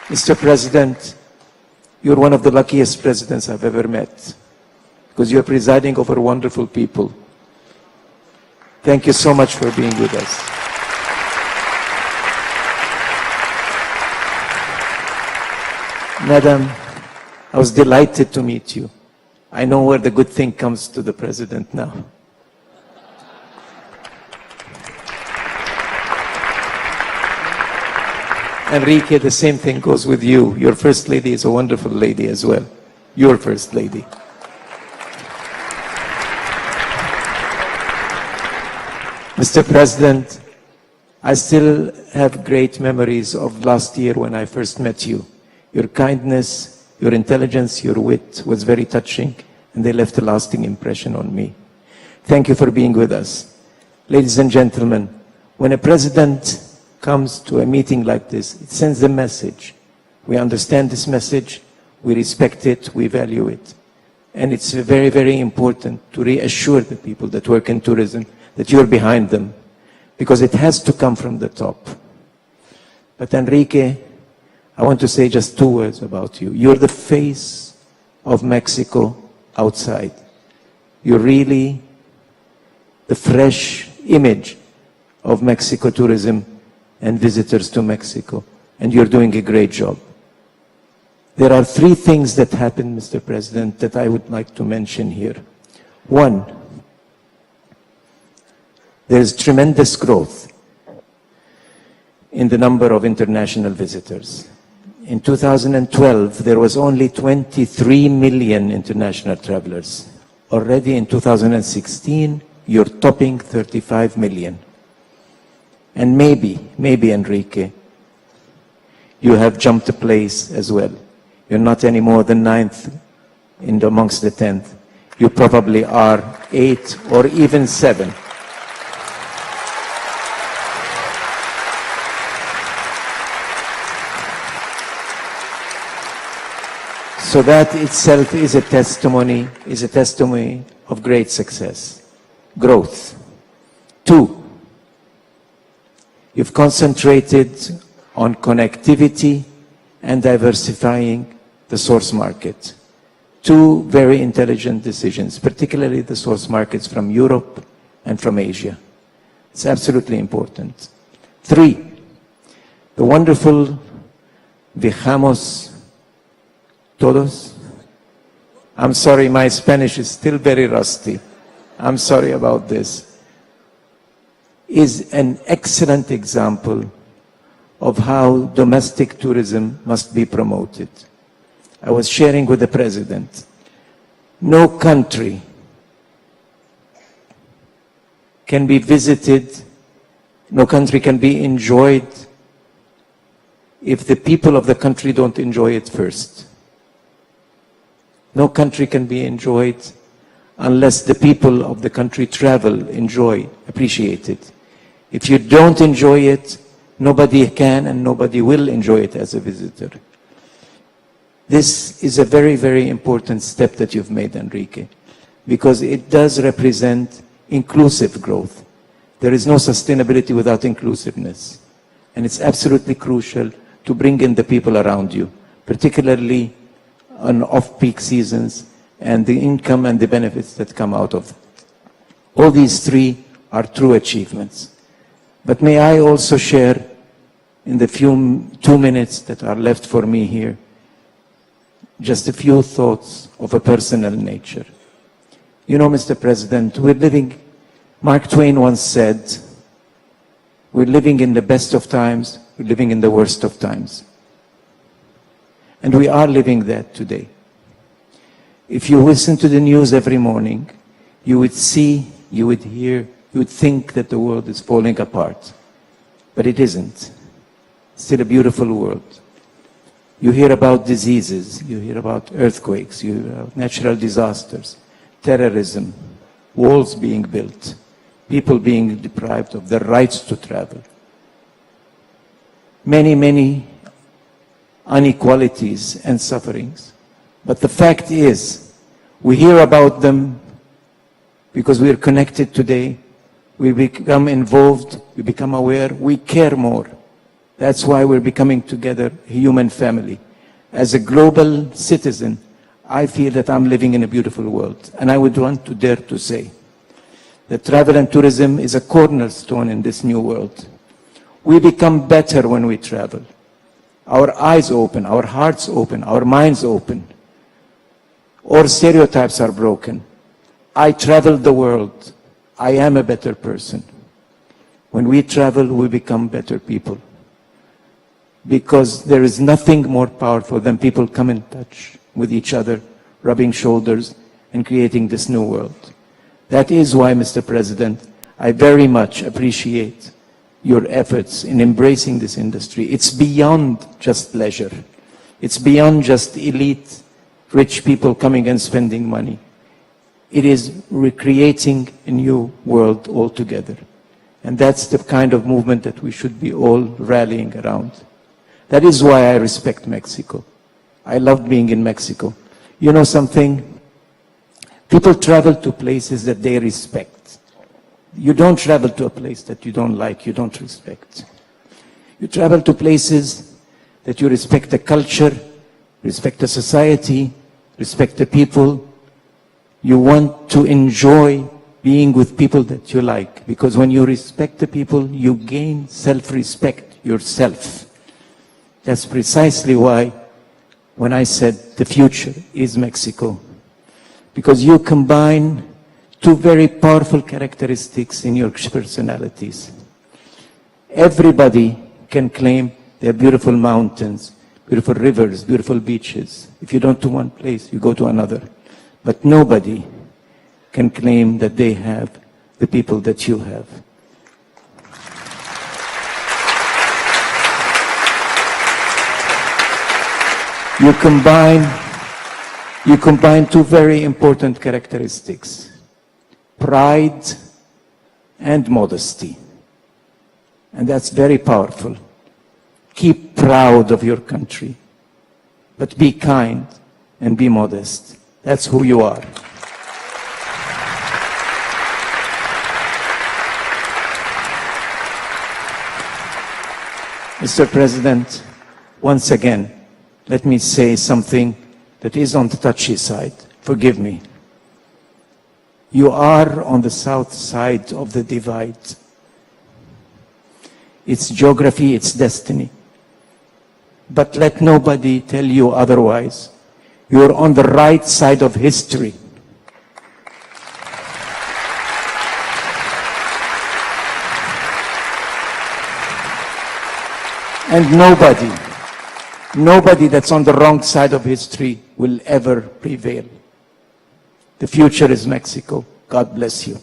Mr. President, you're one of the luckiest presidents I've ever met, because you're presiding over wonderful people. Thank you so much for being with us. Madam, I was delighted to meet you. I know where the good thing comes to the President now. Enrique, the same thing goes with you. Your First Lady is a wonderful lady as well. Your First Lady. Mr. President, I still have great memories of last year when I first met you. Your kindness, your intelligence, your wit was very touching, and they left a lasting impression on me. Thank you for being with us. Ladies and gentlemen, when a president comes to a meeting like this, it sends a message. We understand this message, we respect it, we value it. And it's very, very important to reassure the people that work in tourism that you're behind them, because it has to come from the top. But Enrique, I want to say just 2 words about you. You're the face of Mexico outside. You're really the fresh image of Mexico tourism and visitors to Mexico, and you're doing a great job. There are 3 things that happened, Mr. President, that I would like to mention here. 1, there's tremendous growth in the number of international visitors. In 2012, there was only 23 million international travelers. Already in 2016, you're topping 35 million. And maybe, Enrique, you have jumped a place as well. You're not any more than 9th amongst the 10th. You probably are 8 or even 7. So that itself is a testimony of great success, growth. 2, you've concentrated on connectivity and diversifying the source market. 2 very intelligent decisions, particularly the source markets from Europe and from Asia. It's absolutely important. 3, the wonderful viajamos todos. I'm sorry, my Spanish is still very rusty. I'm sorry about this. Is an excellent example of how domestic tourism must be promoted. I was sharing with the President, no country can be visited, no country can be enjoyed if the people of the country don't enjoy it first. No country can be enjoyed unless the people of the country travel, enjoy, appreciate it. If you don't enjoy it, nobody can and nobody will enjoy it as a visitor. This is a very, very important step that you've made, Enrique, because it does represent inclusive growth. There is no sustainability without inclusiveness. And it's absolutely crucial to bring in the people around you, particularly on off-peak seasons, and the income and the benefits that come out of it. All these 3 are true achievements. But may I also share, in the 2 minutes that are left for me here, just a few thoughts of a personal nature. You know, Mr. President, Mark Twain once said, we're living in the best of times, we're living in the worst of times. And we are living that today. If you listen to the news every morning, you would see, you would hear, you would think that the world is falling apart. But it isn't. It's still a beautiful world. You hear about diseases, you hear about earthquakes, you hear about natural disasters, terrorism, walls being built, people being deprived of their rights to travel. Many, many inequalities and sufferings. But the fact is, we hear about them because we are connected today, we become involved, we become aware, we care more. That's why we're becoming together a human family. As a global citizen, I feel that I'm living in a beautiful world. And I would want to dare to say that travel and tourism is a cornerstone in this new world. We become better when we travel. Our eyes open, our hearts open, our minds open. All stereotypes are broken. I traveled the world. I am a better person. When we travel, we become better people. Because there is nothing more powerful than people come in touch with each other, rubbing shoulders, and creating this new world. That is why, Mr. President, I very much appreciate your efforts in embracing this industry. It's beyond just leisure. It's beyond just elite, rich people coming and spending money. It is recreating a new world altogether. And that's the kind of movement that we should be all rallying around. That is why I respect Mexico. I love being in Mexico. You know something? People travel to places that they respect. You don't travel to a place that you don't like, you don't respect. You travel to places that you respect the culture, respect the society, respect the people. You want to enjoy being with people that you like. Because when you respect the people, you gain self-respect yourself. That's precisely why when I said the future is Mexico. Because you combine two very powerful characteristics in your personalities. Everybody can claim they have beautiful mountains, beautiful rivers, beautiful beaches. If you don't do one place, you go to another. But nobody can claim that they have the people that you have. You combine two very important characteristics, pride and modesty. And that's very powerful. Keep proud of your country, but be kind and be modest. That's who you are. Mr. President, once again, let me say something that is on the touchy side. Forgive me. You are on the south side of the divide. It's geography, it's destiny. But let nobody tell you otherwise. You're on the right side of history. And nobody that's on the wrong side of history will ever prevail. The future is Mexico. God bless you.